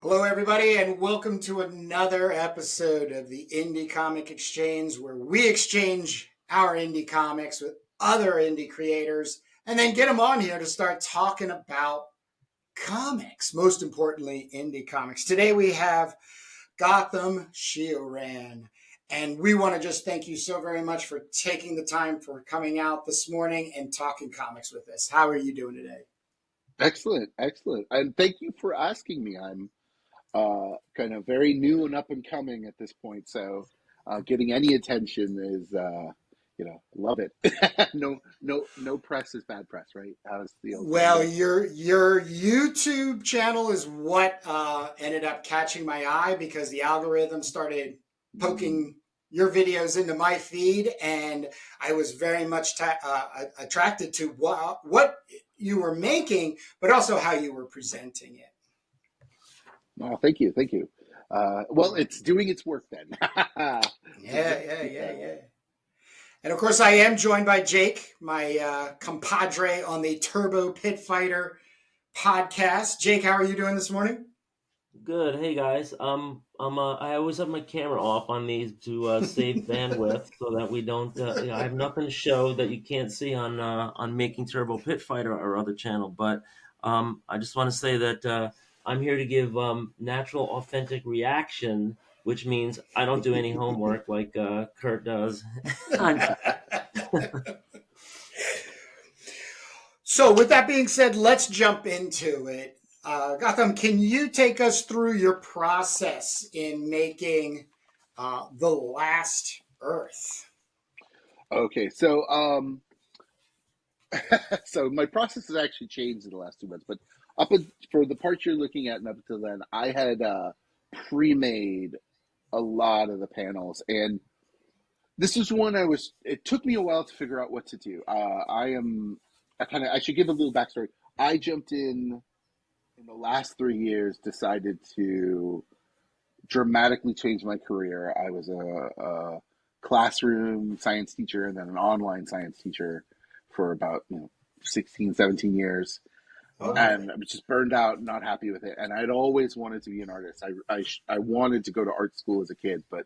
Hello, everybody, and welcome to another episode of the Indie Comic Exchange, where we exchange our indie comics with other indie creators and then get them on here to start talking about comics, most importantly, indie comics. Today we have Gautam Sheoran, and we want to just thank you so very much for taking the time for coming out this morning and talking comics with us. How are you doing today? Excellent, excellent. And thank you for asking me. I'm kind of very new and up and coming at this point, so getting any attention is, love it. No press is bad press, right? How's the old saying Well, go? your YouTube channel is what ended up catching my eye because the algorithm started Mm, poking your videos into my feed, and I was very much attracted to what you were making, but also how you were presenting it. oh, thank you, thank you. Well, it's doing its work then. We'll Yeah, just yeah, keep yeah, that up. yeah. And of course, I am joined by Jake, my compadre on the Turbo Pit Fighter podcast. Jake, how are you doing this morning? Good. Hey guys. I always have my camera off on these to save bandwidth so that we don't. I have nothing to show that you can't see on Making Turbo Pit Fighter or other channel. But I just want to say that I'm here to give natural, authentic reaction, which means I don't do any homework like Kurt does. I'm, So, with that being said, let's jump into it. Gotham, can you take us through your process in making The Last Earth? Okay, so my process has actually changed in the last 2 months, but for the part you're looking at and up until then, I had pre-made a lot of the panels, and this is one it took me a while to figure out what to do. I should give a little backstory. I jumped in the last 3 years, decided to dramatically change my career. I was a classroom science teacher and then an online science teacher for about 16, 17 years. Okay. And I was just burned out, not happy with it. And I'd always wanted to be an artist. I wanted to go to art school as a kid, but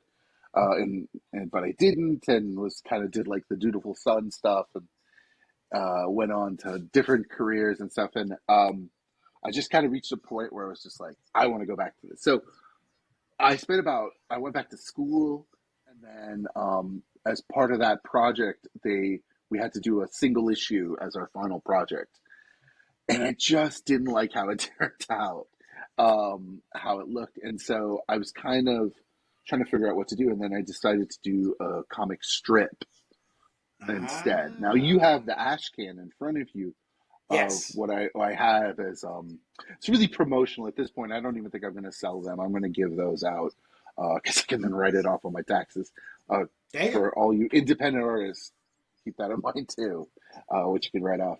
I didn't, and was kind of did like the dutiful son stuff, and went on to different careers and stuff. And I just kind of reached a point where I was just like, I want to go back to this. So I went back to school, and then as part of that project, we had to do a single issue as our final project, and I just didn't like how it turned out, how it looked, and so I was kind of trying to figure out what to do, and then I decided to do a comic strip instead. Now you Ah, have the Ashcan in front of you of yes. what I have as it's really promotional at this point. I don't even think I'm going to sell them. I'm going to give those out because I can then write it off on my taxes. Uh, There you go. for all you independent artists, keep that in mind too, which you can write off.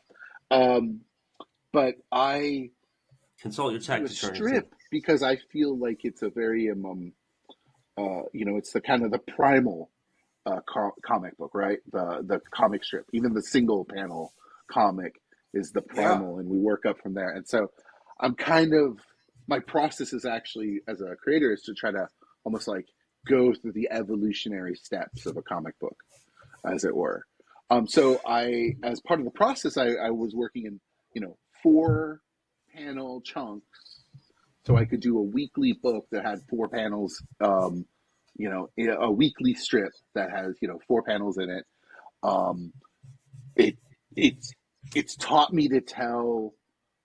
Um, but I Consult your do a tax attorney too. strip because I feel like it's a very it's the kind of the primal comic book, right? The comic strip, even the single panel comic is the Yeah. primal, and we work up from there. And so, I'm kind of my process is actually as a creator is to try to almost like go through the evolutionary steps of a comic book, as it were. So as part of the process, I was working in 4 panel chunks so I could do a weekly book that had 4 panels, a weekly strip that has 4 panels in it. Um, it it's it's taught me to tell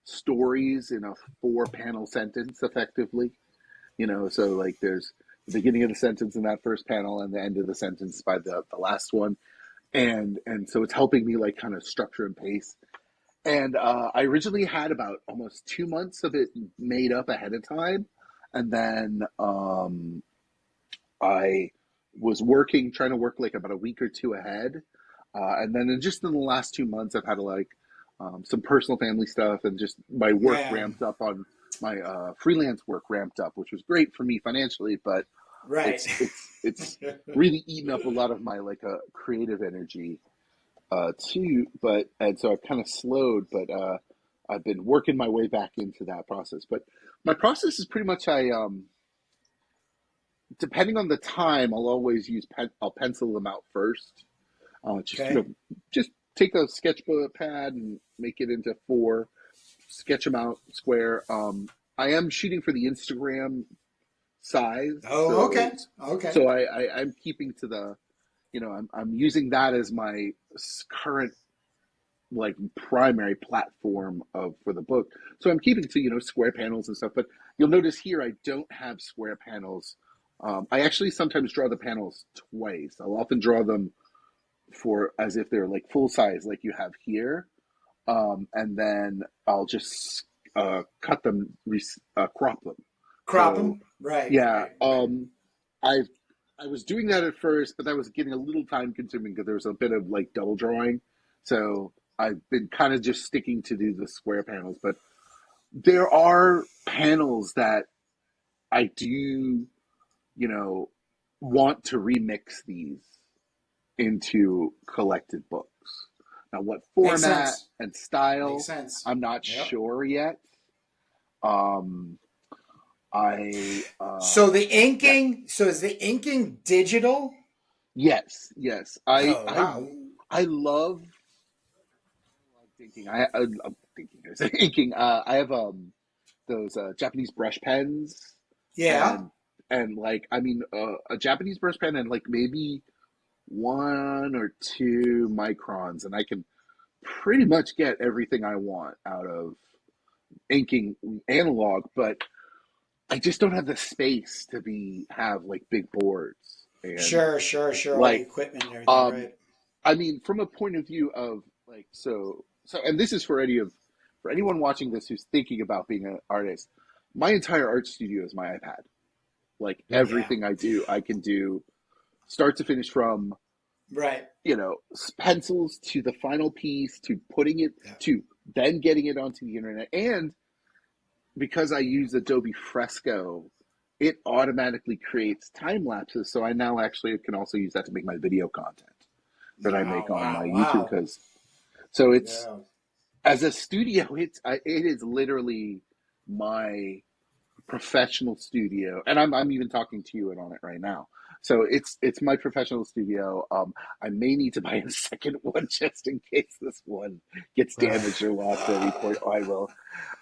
stories in a 4 panel sentence effectively. So like there's the beginning of the sentence in that first panel and the end of the sentence by the last one, and so it's helping me like kind of structure and pace. And I originally had about almost 2 months of it made up ahead of time, and then I was trying to work like about a week or two ahead, and then just in the last 2 months, I've had to like some personal family stuff, and just my work Yeah. ramped up on my freelance work ramped up, which was great for me financially, but Right. it's really eaten up a lot of my like creative energy too. But and so I've kind of slowed, but I've been working my way back into that process. But My process is pretty much depending on the time, I'll always I'll pencil them out first. Just Okay. just take a sketchbook pad and make it into four, sketch them out square. I am shooting for the Instagram size, Oh, okay. Okay. I'm keeping to the, I'm using that as my current like primary platform of for the book. So I'm keeping to square panels and stuff. But you'll notice here I don't have square panels. I actually sometimes draw the panels twice. I'll often draw them for as if they're like full size, like you have here, and then I'll just cut them, crop them. Crop So them. Right. yeah, Right. Right. I I was doing that at first, but that was getting a little time consuming because there was a bit of like double drawing. So I've been kind of just sticking to do the square panels, but there are panels that I do, you know, want to remix these into collected books. Now, what Makes format sense. and Makes style, sense. I'm not Yep. sure yet. Um, I So the yeah, inking. So is the inking digital? yes, yes. Oh wow. I love thinking. I'm thinking. I say inking. I have those Japanese brush pens, Yeah. and like I mean a Japanese brush pen and like maybe 1 or 2 microns, and I can pretty much get everything I want out of inking analog, but I just don't have the space to be have like big boards and Sure. Sure. Sure. All the like equipment and everything. um Right. I mean from a point of view of like and this is for anyone watching this who's thinking about being an artist. My entire art studio is my iPad. Like Yeah. everything I do, I can do start to finish from Right. pencils to the final piece to putting it Yeah. to then getting it onto the internet. And because I use Adobe Fresco, it automatically creates time lapses. So I now actually can also use that to make my video content that I Wow. make on my Wow. YouTube. Wow. Because so it's Yeah. as a studio, it is literally my professional studio, and I'm even talking to you on it right now. So it's my professional studio. I may need to buy a second one just in case this one gets damaged or lost at any point. I will.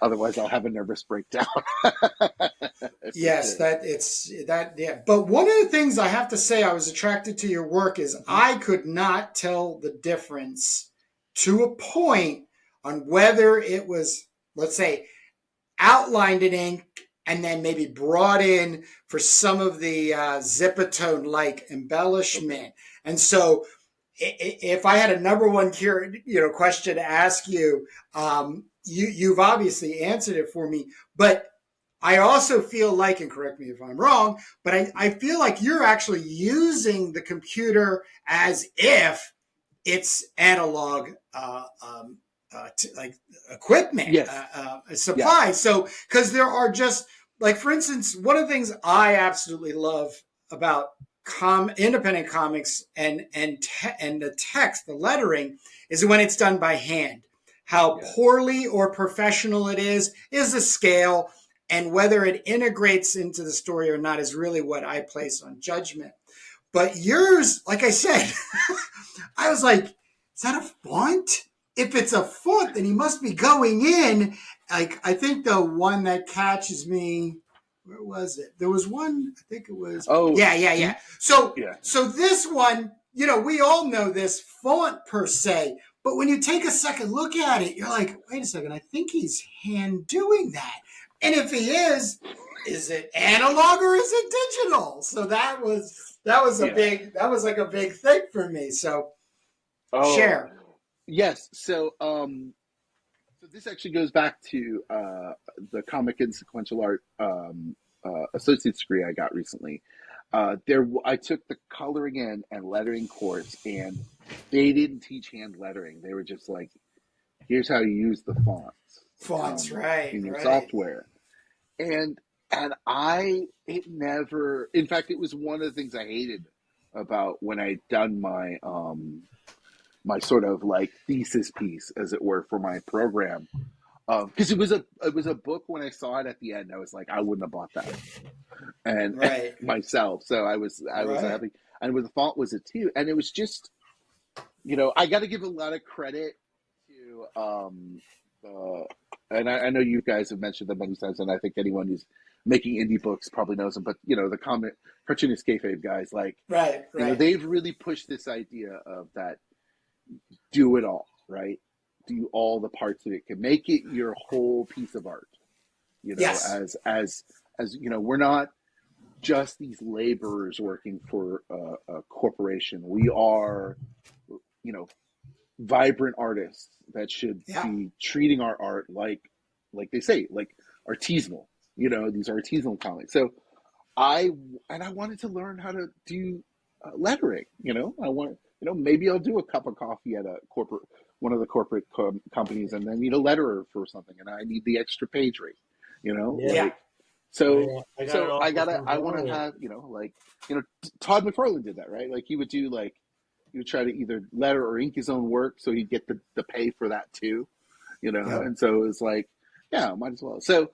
Otherwise, I'll have a nervous breakdown. For Yes, sure. that it's that yeah. But one of the things I have to say I was attracted to your work is Mm-hmm. I could not tell the difference to a point on whether it was, let's say, outlined in ink and then maybe brought in for some of the zipatone like Okay. embellishment. And so if I had a number one question to ask you, you've obviously answered it for me, but I also feel like, and correct me if I'm wrong, but I feel like you're actually using the computer as if it's analog like equipment Yes. Yeah. supplies. So because there are just like, for instance, one of the things I absolutely love about independent comics and the text, the lettering, is when it's done by hand. How Yes. poorly or professional it is the scale, and whether it integrates into the story or not is really what I place on judgment. But yours, like I said, I was like, is that a font? If it's a font, then he must be going in. Like, I think the one that catches me, where was it? There was one, I think it was, Oh, yeah, yeah, yeah. So, yeah. so this one, we all know this font per se, but when you take a second look at it, you're like, wait a second, I think he's hand doing that. And if he is it analog or is it digital? So Yeah. that was like a big thing for me. So Oh, share. yes. So this actually goes back to the comic and sequential art associate's degree I got recently. I took the coloring in and lettering course, and they didn't teach hand lettering. They were just like, "Here's how you use the fonts Fonts, right, in your right. software." And it never. In fact, it was one of the things I hated about when I'd done my sort of like thesis piece, as it were, for my program. because it was a book. When I saw it at the end, I was like, I wouldn't have bought that, and Right. myself. So I was Right. happy, and with the font was it too, and it was just, I got to give a lot of credit to and I know you guys have mentioned them many times, and I think anyone who's making indie books probably knows them. But the comic cartoonist kayfabe guys, like, Right. Right. they've really pushed this idea of that, do it all, right? Do all the parts of it, can make it your whole piece of art. Yes. We're not just these laborers working for a corporation. We are, you know, vibrant artists that should Yeah. be treating our art like they say, like artisanal. These artisanal comics. So I wanted to learn how to do lettering. Maybe I'll do a cup of coffee at one of the corporate companies, and then need a letterer for something, and I need the extra page rate. Yeah. Yeah. Like, so I got an offer from I want to Brian. have, Todd McFarlane did that, right? Like, he would do, like, he would try to either letter or ink his own work, so he'd get the pay for that too, Yep. and so it was like, yeah, might as well. So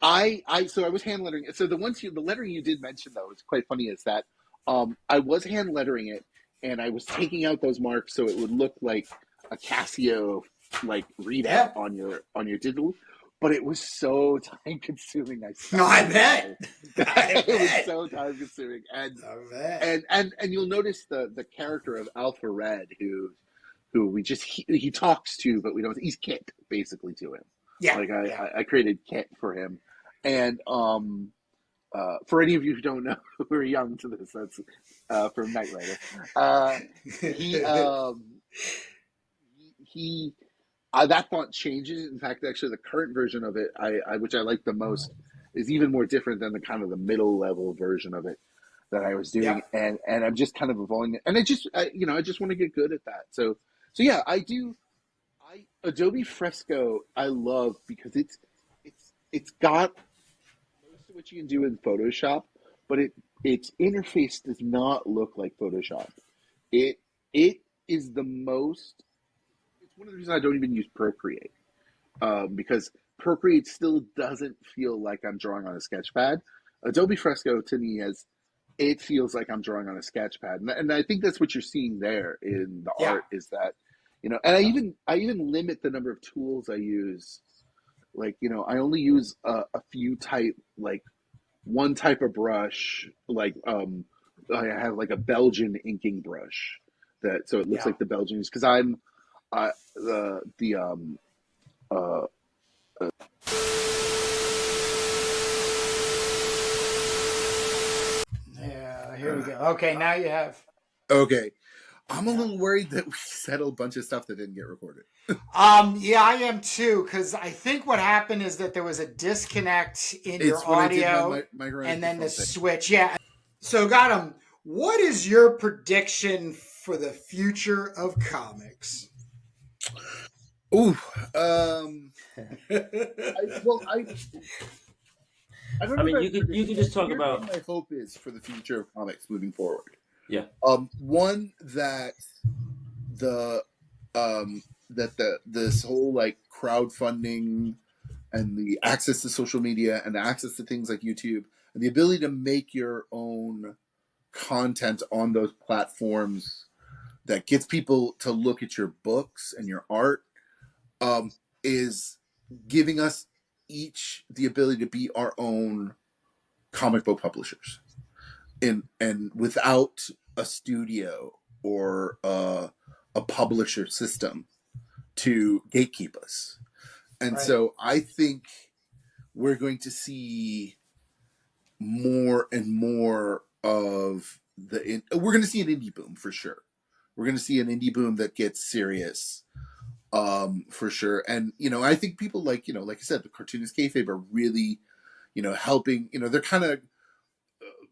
I was hand lettering. So the lettering you did mention, though, is quite funny, is that I was hand lettering it, and I was taking out those marks so it would look like a Casio, like, readout Yeah. on your digital. But it was so time consuming. I No, stopped. I bet. I It was bet. so time consuming, and I bet. you'll notice the character of Alpha Red, who he talks to, but we don't. He's Kit, basically, to him. Yeah. Like, Yeah. I created Kit for him, and for any of you who don't know, who are young to this, that's from Knight Rider. He he that font changes. In fact, actually, the current version of it, which I like the most, is even more different than the kind of the middle level version of it that I was doing, Yep. and I'm just kind of evolving it, and I just want to get good at that. So yeah, I do. Adobe Fresco I love because it's got most of what you can do in Photoshop, but its interface does not look like Photoshop. It is the most. It's one of the reasons I don't even use Procreate, because Procreate still doesn't feel like I'm drawing on a sketchpad. Adobe Fresco, to me, it feels like I'm drawing on a sketch pad, and I think that's what you're seeing there in the Yeah. art, is that, and I even limit the number of tools I use. Like, I only use a few like one type of brush. Like, I have like a Belgian inking brush, so it looks Yeah. like the Belgians, because I'm the uh, Yeah. Here we go. Okay. Now you have. Okay. I'm a Yeah. little worried that we said a bunch of stuff that didn't get recorded. Yeah, I am too, because I think what happened is that there was a disconnect in your It's when I did audio my and then the microphone thing. switch. Yeah. So, Gautam, what is your prediction for the future of comics? Ooh, I don't know. I mean, if you could just talk here's about. what my hope is for the future of comics moving forward. Yeah. One, that this whole, like, crowdfunding and the access to social media and the access to things like YouTube and the ability to make your own content on those platforms that gets people to look at your books and your art, is giving us each the ability to be our own comic book publishers, and without a studio or a publisher system to gatekeep us. And Right. so I think we're going to see more and more of we're going to see an indie boom for sure. We're going to see an indie boom that gets serious, for sure. And I think people like like I said, the cartoonist kayfabe are really helping. They're kind of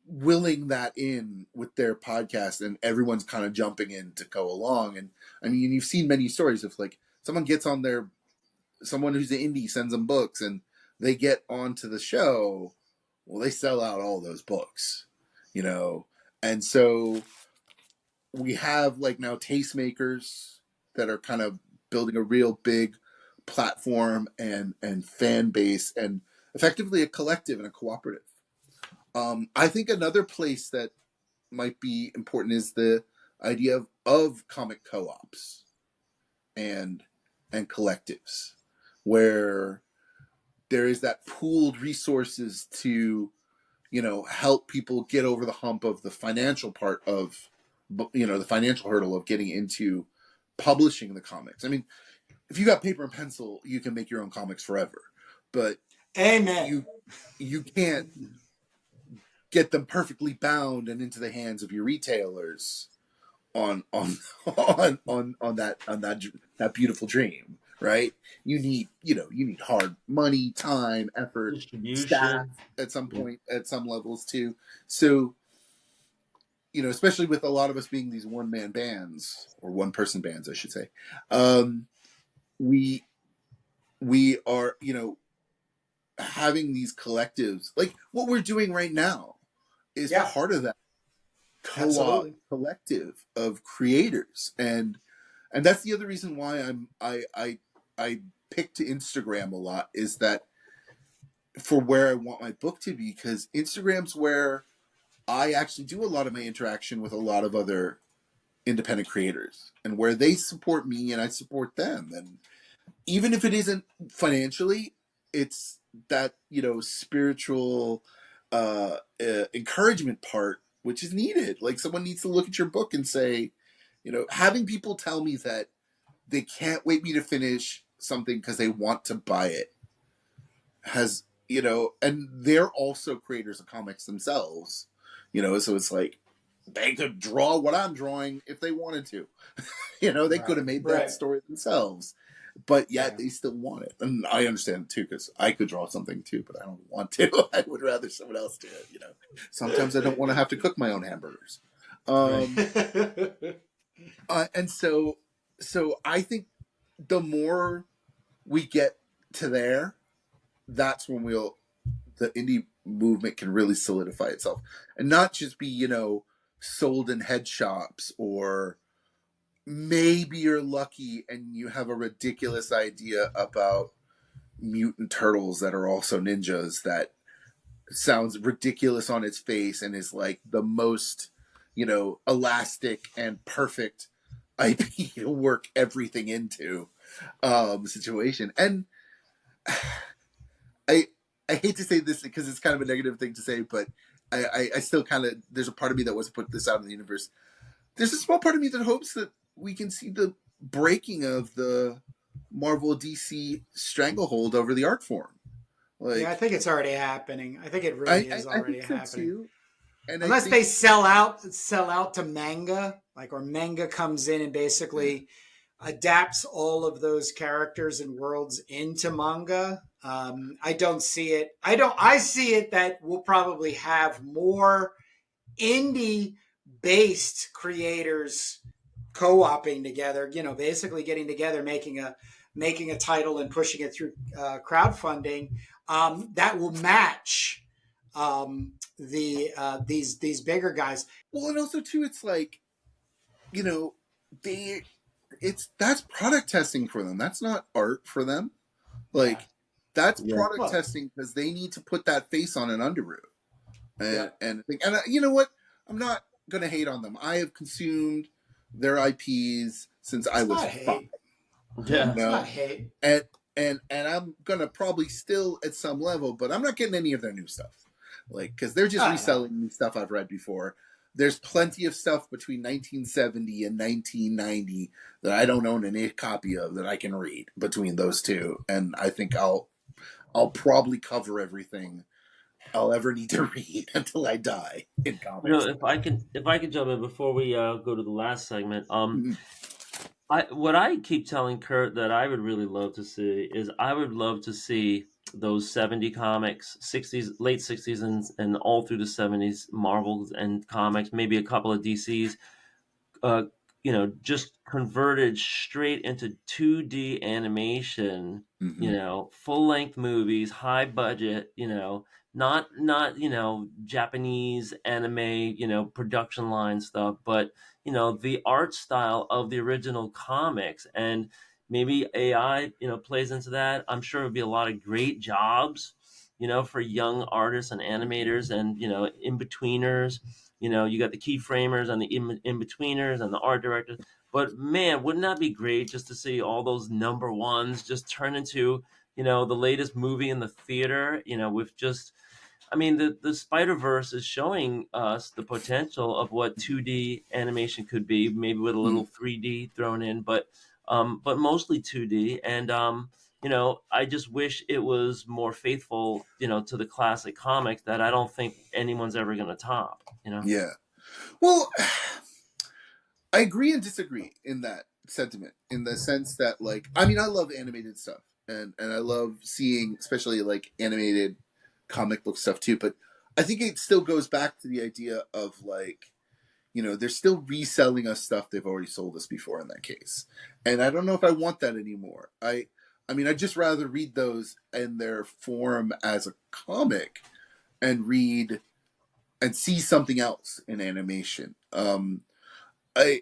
willing that in with their podcast, and everyone's kind of jumping in to go along. And I mean, you've seen many stories of, like, someone who's an indie sends them books, and they get onto the show. Well, they sell out all those books, and so we have, like, now tastemakers that are kind of building a real big platform and fan base and effectively a collective and a cooperative. I think another place that might be important is the idea of comic co-ops and collectives, where there is that pooled resources to help people get over the hump of the financial part of the financial hurdle of getting into publishing the comics. I mean, if you got paper and pencil, you can make your own comics forever, but Amen. you can't get them perfectly bound and into the hands of your retailers on that beautiful dream, right? You need hard money, time, effort, staff Distribution. at some point, at some levels too. So especially with a lot of us being these one-man bands or one-person bands, I should say, we are having these collectives like what we're doing right now is Yeah, part of that co-op absolutely. collective of creators, and that's the other reason why I picked Instagram a lot, is that for where I want my book to be, because Instagram's where I actually do a lot of my interaction with a lot of other independent creators, and where they support me and I support them, and even if it isn't financially, it's that spiritual encouragement part, which is needed. Like, someone needs to look at your book and say, having people tell me that they can't wait me to finish something because they want to buy it has, and they're also creators of comics themselves, so it's like they could draw what I'm drawing if they wanted to. They could have made that story themselves, but yet they still want it. And I understand it too, because I could draw something too, but I don't want to. I would rather someone else do it. Sometimes I don't want to have to cook my own hamburgers. And so I think the more we get to there, that's when the indie movement can really solidify itself, and not just be sold in head shops, or maybe you're lucky and you have a ridiculous idea about mutant turtles that are also ninjas that sounds ridiculous on its face and is like the most elastic and perfect IP to work everything into situation. And I hate to say this because it's kind of a negative thing to say, but I still kind of, there's a part of me that wants to put this out in the universe. There's a small part of me that hopes that we can see the breaking of the Marvel DC stranglehold over the art form. Yeah, I think it's already happening. I think it really is I already think so happening. too. And Unless they sell out to manga, or manga comes in and basically adapts all of those characters and worlds into manga. I don't see it. I see it that we'll probably have more indie based creators co-oping together, basically getting together, making a title and pushing it through crowdfunding, that will match these bigger guys. Well, and also too, it's like, that's product testing for them. That's not art for them. Like, that's product testing, because they need to put that face on an Underoos. And you know what? I'm not gonna hate on them. I have consumed their IPs since I was 5. Yeah, it's not hate. And I'm gonna probably still at some level, but I'm not getting any of their new stuff, because they're just reselling new stuff I've read before. There's plenty of stuff between 1970 and 1990 that I don't own any copy of that I can read between those two, and I think I'll probably cover everything I'll ever need to read until I die in comics. if I can jump in before we go to the last segment. What I keep telling Kurt that I would really love to see is I would love to see those 70 comics, 60s, late 60s, and all through the 70s, Marvels and comics, maybe a couple of DCs, just converted straight into 2D animation, full length movies, high budget, not Japanese anime, production line stuff, but the art style of the original comics. And maybe AI, plays into that. I'm sure it would be a lot of great jobs, for young artists and animators and, in-betweeners. You got the keyframers and the in-betweeners and the art directors. But man, wouldn't that be great just to see all those number ones just turn into, the latest movie in the theater, with just, I mean, the Spider-Verse is showing us the potential of what 2D animation could be, maybe with a little 3D thrown in, but mostly 2D. And I just wish it was more faithful, to the classic comics that I don't think anyone's ever going to top. Yeah. Well, I agree and disagree in that sentiment, in the sense that, like, I mean, I love animated stuff, and I love seeing, especially like animated comic book stuff too. But I think it still goes back to the idea of, like, they're still reselling us stuff they've already sold us before in that case, and I don't know if I want that anymore. I mean, I'd just rather read those in their form as a comic and read and see something else in animation. I,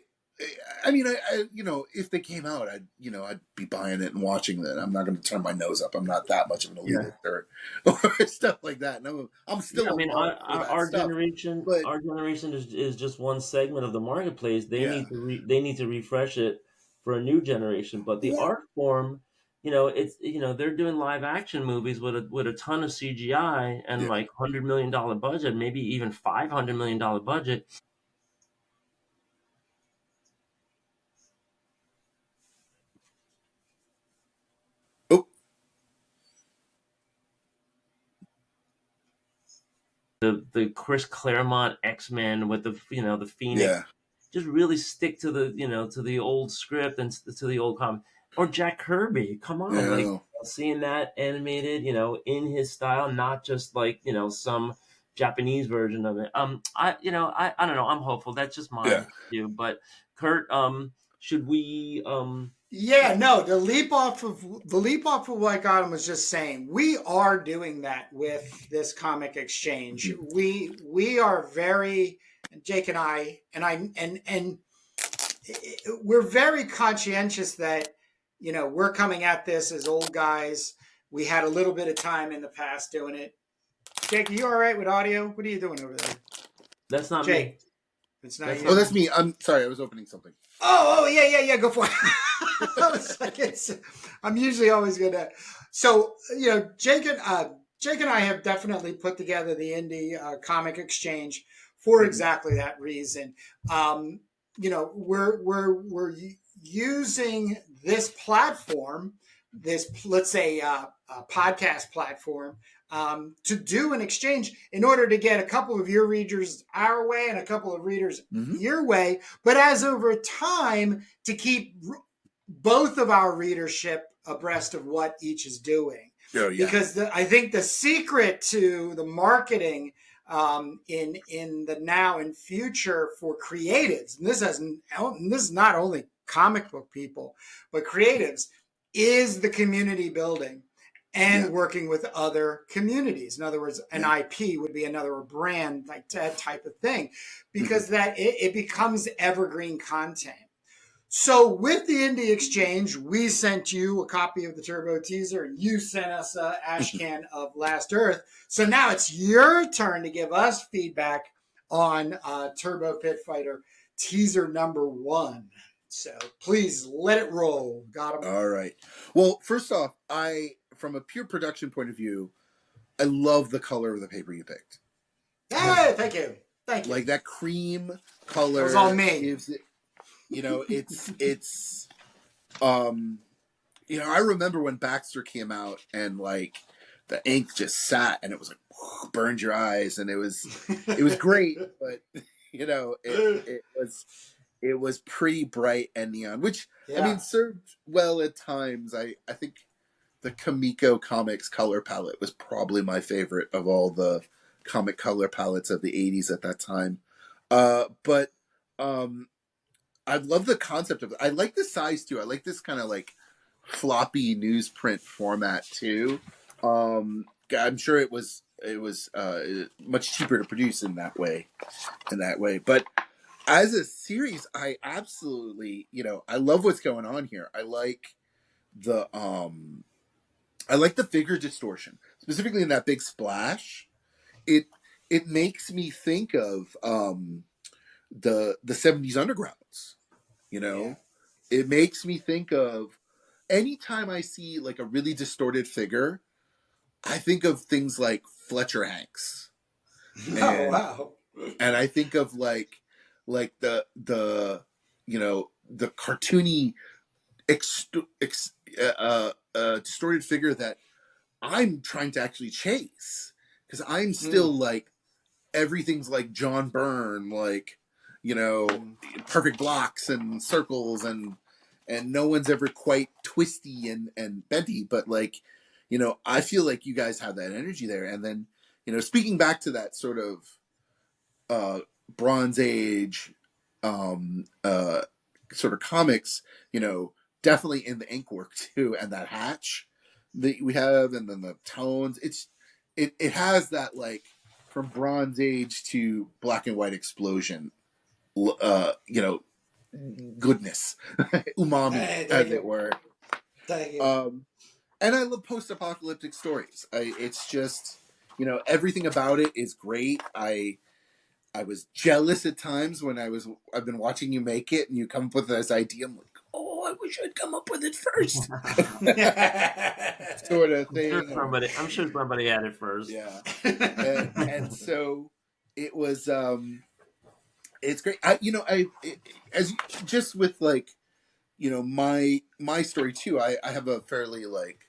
I mean, if they came out, I'd be buying it and watching it. I'm not going to turn my nose up. I'm not that much of an elitist or stuff like that. And I'm still Yeah, I mean, a mark for that our stuff. generation, But is just one segment of the marketplace. They yeah, need to they need to refresh it for a new generation. But the or art form, it's they're doing live action movies with a ton of CGI and yeah, like $100 million budget, maybe even $500 million budget. oh The Chris Claremont X-Men with the Phoenix, yeah, just really stick to the old script and to the old comic. Or Jack Kirby, come on, like yeah, seeing that animated, in his style, not just like some Japanese version of it. I don't know. I'm hopeful. That's just yeah, my view. But Kurt, should we Yeah, no, the leap off of what Gautam was just saying. We are doing that with this comic exchange. We are very, Jake and I, and we're very conscientious that we're coming at this as old guys. We had a little bit of time in the past doing it. Jake, are you all right with audio? What are you doing over there, that's not me. Jake? It's not That's you. not that's me. me. I'm sorry, I was opening something. Oh, yeah. Go for it. I was like, I'm usually always gonna. So Jake and I have definitely put together the indie comic exchange for exactly that reason. We're using this platform, this, let's say, podcast platform, to do an exchange in order to get a couple of your readers our way and a couple of readers Mm-hmm. your way, but as over time to keep both of our readership abreast of what each is doing. Oh yeah, Because I think the secret to the marketing in the now and future for creatives, and this is not only comic book people, but creatives, is the community building and yeah, working with other communities. In other words, an yeah. IP would be another brand, like that type of thing, Mm-hmm. because that it becomes evergreen content. So with the Indie Exchange, we sent you a copy of the Turbo teaser, and you sent us a Ashcan of Last Earth. So now it's your turn to give us feedback on Turbo Pit Fighter teaser number 1. So please let it roll. Got him. All right. Well, first off, from a pure production point of view, I love the color of the paper you picked. Hey, thank you. Like that cream That color was all me. gives it, it's I remember when Baxter came out and, like, the ink just sat and it was like burned your eyes, and it was great, but it was pretty bright and neon, which I Yeah. mean served well at times. I think the Kamiko Comics color palette was probably my favorite of all the comic color palettes of the 80s at that time. But I love the concept of it. I like the size too. I like this kind of like floppy newsprint format too. I'm sure it was much cheaper to produce in that way. But as a series, I absolutely, I love what's going on here. I like I like the figure distortion, specifically in that big splash. It it makes me think of the 70s undergrounds, you Yeah. know. It makes me think of anytime I see like a really distorted figure, I think of things like Fletcher Hanks, Oh and wow. I think of like the you know the cartoony ex, ex, distorted figure that I'm trying to actually chase, because I'm still Mm. like everything's like John Byrne, like, you know, Mm. perfect blocks and circles, and no one's ever quite twisty and bendy, but like, I feel like you guys have that energy there. And then, speaking back to that sort of uh Bronze Age sort of comics, definitely in the ink work too, and that hatch that we have, and then the tones. It has that, like, from Bronze Age to Black and White explosion, uh, you know, goodness, umami, Hey, thank as it you. were. Thank you. And I love post-apocalyptic stories. It's just, everything about it is great. I was jealous at times when I've been watching you make it and you come up with this idea. I'm like, oh, I wish I'd come up with it first, sort of thing. Or I'm sure somebody had it first. yeah, and so it was. It's great. As just with, like, my story too. I have a fairly, like,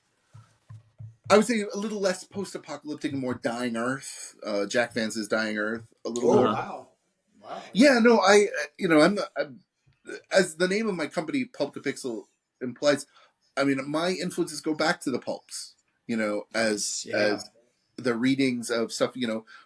I would say a little less post-apocalyptic and more Dying Earth. Jack Vance's Dying Earth, a little Oh more. wow. Wow. Yeah, no, I'm as the name of my company, Pulp to Pixel, implies. I mean, my influences go back to the pulps. As Nice. Yeah. the readings of stuff.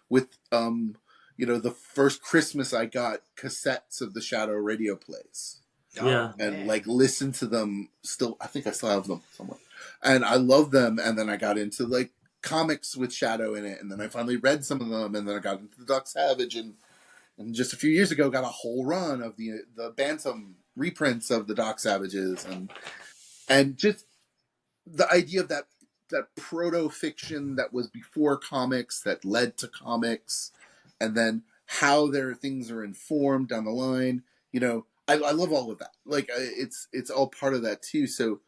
With the first Christmas I got cassettes of the Shadow radio plays, Oh Yeah. and, man. like, listen to them. Still, I think I still have them somewhere, and I love them. And then I got into, like, comics with Shadow in it, and then I finally read some of them, and then I got into the Doc Savage, and just a few years ago got a whole run of the Bantam reprints of the Doc Savages, and just the idea of that proto fiction that was before comics that led to comics, and then how their things are informed down the line. I love all of that. Like, it's all part of that too. So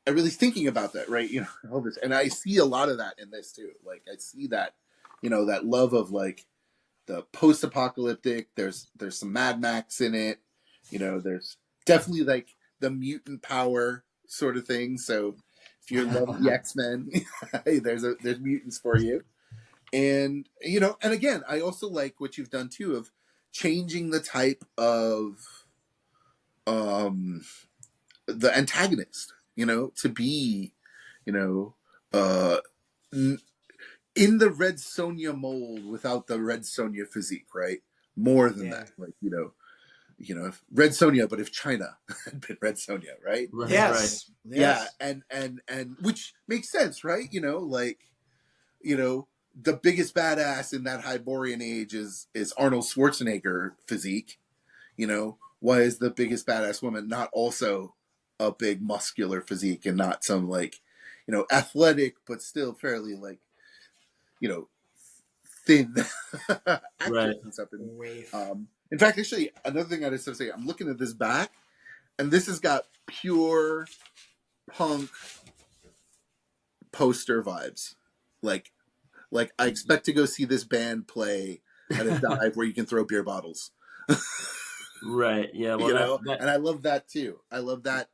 I really thinking about that, right? All this, and I see a lot of that in this too. Like, I see that, that love of, like, the post-apocalyptic. There's some Mad Max in it. There's definitely, like, the mutant power sort of thing. So if you love the X-Men, hey, there's mutants for you. And and again, I also like what you've done too of changing the type of um the antagonist, to be, you know, uh in the Red Sonja mold without the Red Sonja physique, right? More than Yeah. that, like, if Red Sonja, but if China had been Red Sonja, right? Right. Yes. Yeah, Yes. and which makes sense, right? Like, the biggest badass in that Hyborian age is Arnold Schwarzenegger physique. Why is the biggest badass woman not also a big muscular physique, and not some, like, athletic but still fairly, like, you know thin Right. actress and stuff. And Wave. in fact, actually, another thing I just have to say, I'm looking at this back, and this has got pure punk poster vibes. Like I expect to go see this band play at a dive where you can throw beer bottles. Right. Yeah. Well, that And I love that too. I love that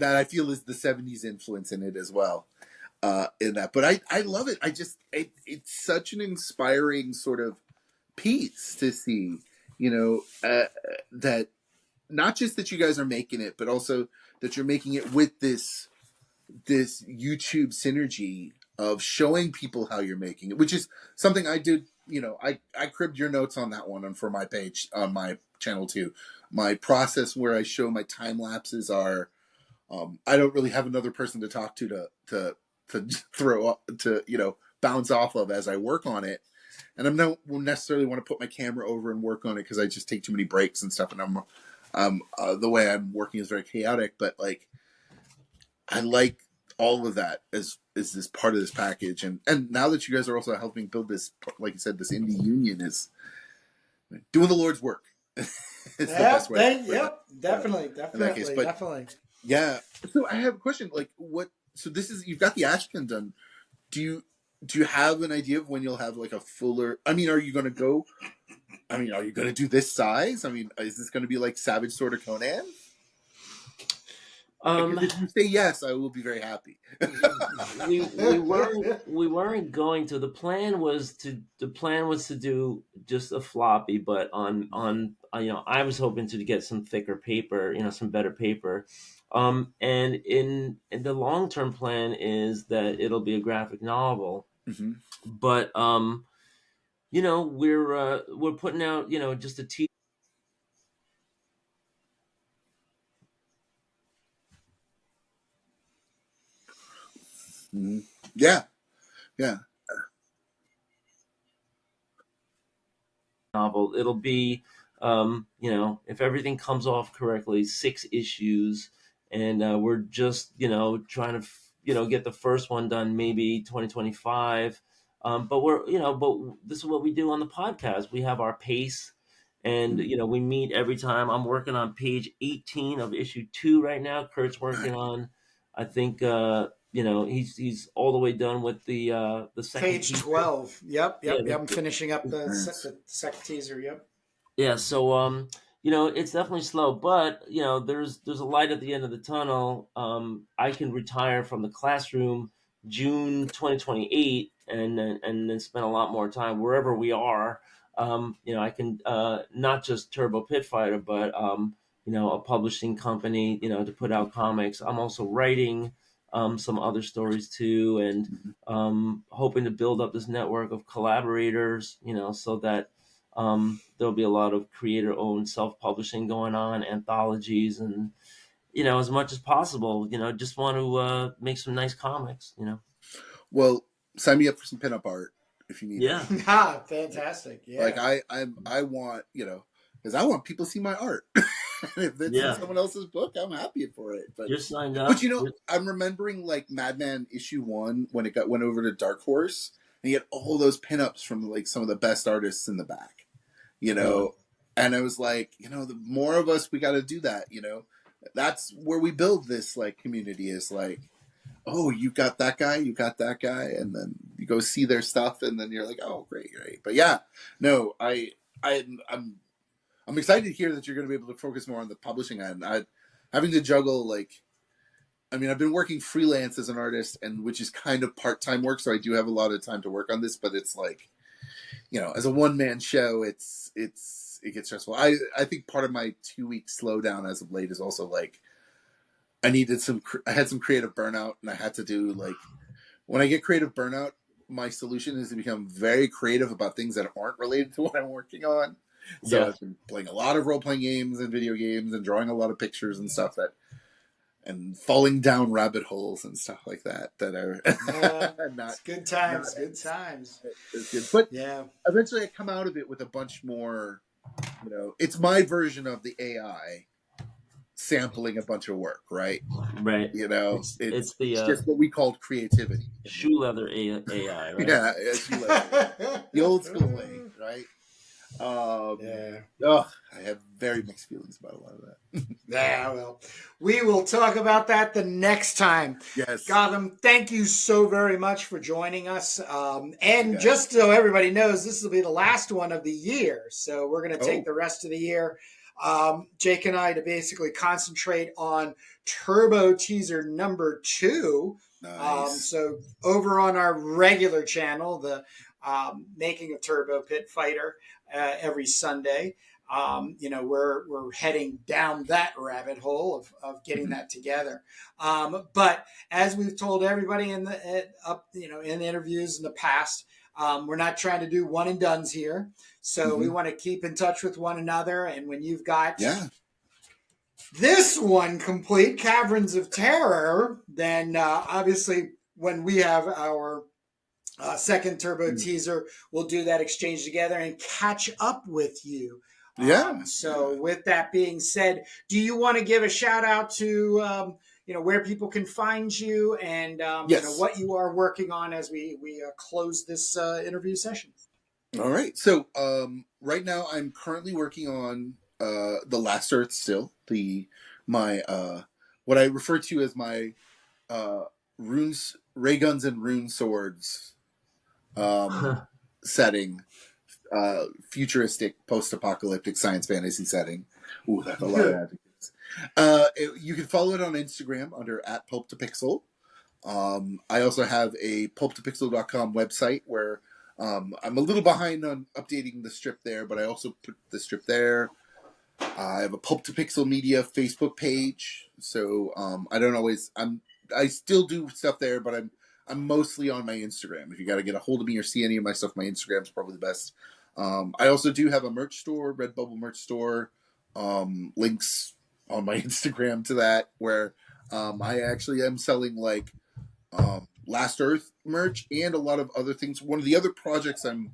I feel is the 70s influence in it as well. In that, but I love it. It's such an inspiring sort of piece to see, that not just that you guys are making it, but also that you're making it with this YouTube synergy of showing people how you're making it, which is something I did. I cribbed your notes on that one, and for my page on my channel too. My process where I show my time lapses are, I don't really have another person to talk to throw up, to bounce off of as I work on it. And I don't necessarily want to put my camera over and work on it because I just take too many breaks and stuff. And the way I'm working is very chaotic. But, like, I like all of that as this part of this package, and now that you guys are also helping build this, like you said, this indie union is doing the Lord's work. It's the best way. Definitely, In that case, but definitely. yeah. So I have a question. Like, what? So this is, you've got the Ashcan done. Do you have an idea of when you'll have like a fuller? I mean, are you going to go? I mean, are you going to do this size? I mean, is this going to be like Savage Sword or Conan? Because if you say yes, I will be very happy. we weren't going to. The plan was to do just a floppy, but on I was hoping to get some thicker paper, some better paper. And in the long term plan is that it'll be a graphic novel, Mm-hmm. but we're putting out just a teaser. Mm-hmm. Yeah, yeah. Novel. It'll be, if everything comes off correctly, 6 issues, and we're just, trying to, get the first one done maybe 2025. But but this is what we do on the podcast. We have our pace, and we meet every time. I'm working on page 18 of issue 2 right now. Kurt's working on, I think, he's all the way done with the second Page teaser. 12. Yep. Yeah, I'm finishing up the Nice. second teaser. Yep. Yeah, so it's definitely slow, but there's a light at the end of the tunnel. I can retire from the classroom June 2028, and then spend a lot more time wherever we are. I can not just Turbo Pit Fighter, but a publishing company, to put out comics. I'm also writing some other stories too, and hoping to build up this network of collaborators, so that there'll be a lot of creator-owned self-publishing going on, anthologies, and as much as possible, just want to make some nice comics. Well, sign me up for some pinup art if you need Yeah. Ah, fantastic. Yeah. Like I want, because I want people to see my art. If it's in someone else's book, I'm happy for it. But You're signed up. But I'm remembering like Madman issue 1 when it went over to Dark Horse, and you had all those pinups from like some of the best artists in the back, and I was like, the more of us, we got to do that. That's where we build this like community, is like, oh, you got that guy, and then you go see their stuff, and then you're like, oh, great. But yeah, no, I'm excited to hear that you're going to be able to focus more on the publishing end. Having to juggle, like, I mean, I've been working freelance as an artist, and which is kind of part-time work, so I do have a lot of time to work on this. But it's like, as a one-man show, it gets stressful. I think part of my 2-week slowdown as of late is also like I had some creative burnout, and I had to do, like, when I get creative burnout, my solution is to become very creative about things that aren't related to what I'm working on. So I've been playing a lot of role-playing games and video games and drawing a lot of pictures and stuff and falling down rabbit holes and stuff like that are it's good times. Good times. It's good. But yeah, eventually I come out of it with a bunch more, it's my version of the AI sampling a bunch of work, right? Right. It's just what we called creativity. Shoe leather AI, right? Yeah, shoe leather. The old school way, right? Yeah. Oh, I have very mixed feelings about a lot of that. Yeah, well, we will talk about that the next time. Yes. Gautam, thank you so very much for joining us. And just so everybody knows, this will be the last one of the year. So we're going to take the rest of the year, Jake and I, to basically concentrate on Turbo Teaser number 2. Nice. So over on our regular channel, the Making of Turbo Pit Fighter, every Sunday. We're heading down that rabbit hole of getting that together. But as we've told everybody in interviews in the past, we're not trying to do one and dones here. So we want to keep in touch with one another. And when you've got this one complete, Caverns of Terror, then obviously when we have our second Turbo Teaser, we'll do that exchange together and catch up with you. So with that being said, do you want to give a shout out to where people can find you and Yes. what you are working on as we close this interview session. All right. So right now I'm currently working on the Last Earth still. My what I refer to as my runes, ray guns and rune swords setting, futuristic post-apocalyptic science fantasy setting. Ooh, that's a lot of adjectives. You can follow it on Instagram under @pulp2pixel. I also have a pulp2pixel.com website where I'm a little behind on updating the strip there, but I also put the strip there. I have a Pulp to Pixel Media Facebook page, so I still do stuff there, but I'm mostly on my Instagram. If you got to get a hold of me or see any of my stuff, my Instagram is probably the best. I also do have a merch store, Redbubble merch store. Links on my Instagram to that, where I actually am selling like Last Earth merch and a lot of other things. One of the other projects I'm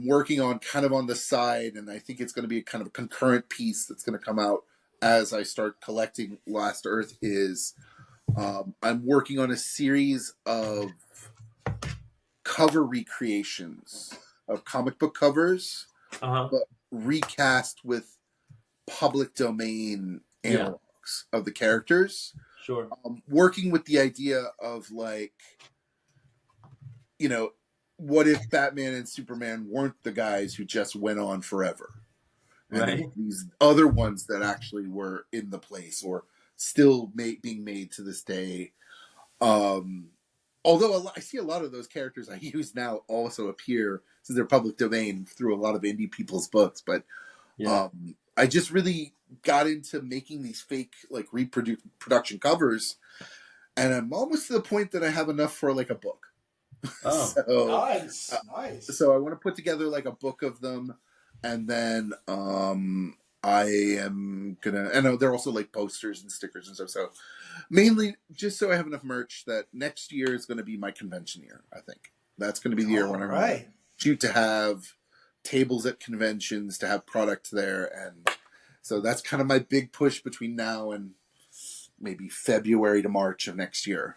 working on kind of on the side, and I think it's going to be a kind of a concurrent piece that's going to come out as I start collecting Last Earth is I'm working on a series of cover recreations of comic book covers, but recast with public domain analogs of the characters. Sure. Working with the idea of like, what if Batman and Superman weren't the guys who just went on forever? And Right. these other ones that actually were in the place or still being made to this day. Although I see a lot of those characters I use now also appear, since they're public domain, through a lot of indie people's books. But I just really got into making these fake like production covers, and I'm almost to the point that I have enough for like a book. Oh, nice. So I want to put together like a book of them, and then I am gonna. And they're also like posters and stickers and stuff. So mainly just so I have enough merch that next year is going to be my convention year. I think that's going to be the year when I'm going to shoot to have tables at conventions, to have product there, and so that's kind of my big push between now and maybe February to March of next year,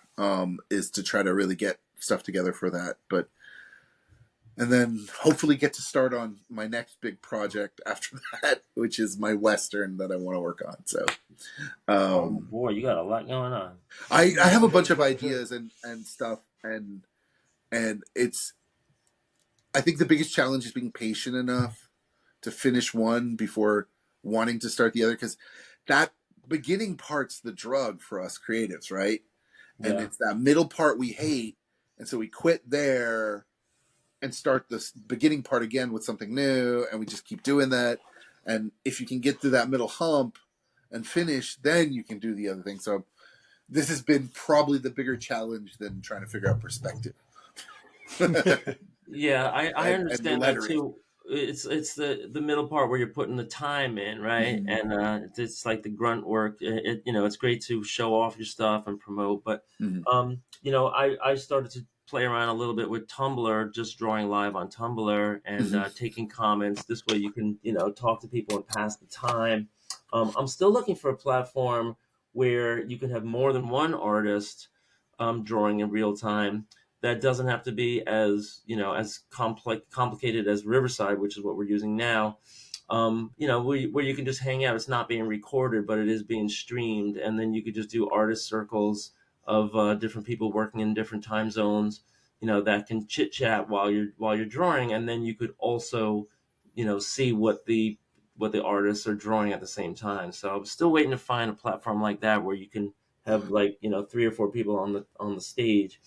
is to try to really get stuff together for that. And then hopefully get to start on my next big project after that, which is my Western that I want to work on. So, oh boy, you got a lot going on. I have a bunch of ideas and stuff, and it's, I think the biggest challenge is being patient enough to finish one before wanting to start the other, because that beginning part's the drug for us creatives, right? Yeah. And it's that middle part we hate, and so we quit there and start this beginning part again with something new, and we just keep doing that. And if you can get through that middle hump and finish, then you can do the other thing. So this has been probably the bigger challenge than trying to figure out perspective. Yeah, I understand that too. It's the middle part where you're putting the time in, right? Mm-hmm. And it's like the grunt work. It's great to show off your stuff and promote, but I started to play around a little bit with Tumblr, just drawing live on Tumblr and taking comments. This way you can talk to people and pass the time. I'm still looking for a platform where you can have more than one artist drawing in real time. That doesn't have to be as complicated as Riverside, which is what we're using now. Where you can just hang out. It's not being recorded, but it is being streamed, and then you could just do artist circles of different people working in different time zones. That can chit chat while you're drawing, and then you could also, see what the artists are drawing at the same time. So I'm still waiting to find a platform like that where you can have 3 or 4 people on the stage.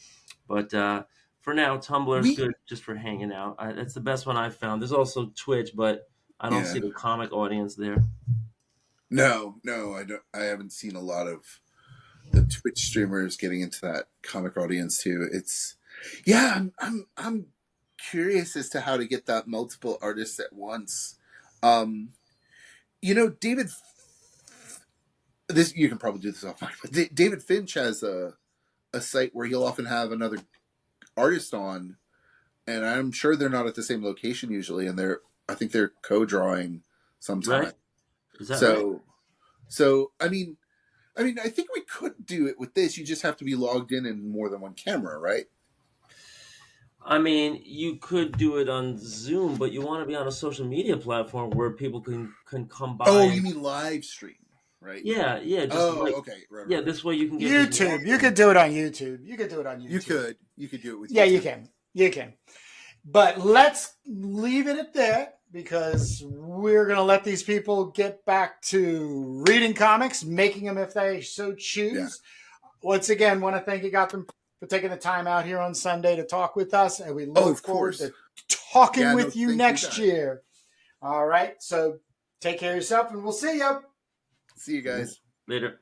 But for now, Tumblr is good just for hanging out. That's the best one I've found. There's also Twitch, but I don't see the comic audience there. No, I don't. I haven't seen a lot of the Twitch streamers getting into that comic audience too. It's I'm curious as to how to get that multiple artists at once. David, this you can probably do this offline, but David Finch has a site where he'll often have another artist on, and I'm sure they're not at the same location usually, and I think they're co-drawing sometime. Right? Is that right? So I mean, I mean, I think we could do it with this. You just have to be logged in more than one camera, right? I mean, you could do it on Zoom, but you want to be on a social media platform where people can come by. Oh, you mean live stream, right? Yeah, yeah. Just Oh, like okay. Right. this way you can get YouTube. You could do it on YouTube. You could do it on YouTube. You could do it with Yeah, you YouTube. can. You can. But let's leave it at that because we're going to let these people get back to reading comics, making them if they so choose. Yeah. Once again, want to thank you, Gautam, for taking the time out here on Sunday to talk with us. And we look forward to talking with you next year. All right. So take care of yourself and we'll see you. See you guys. Later.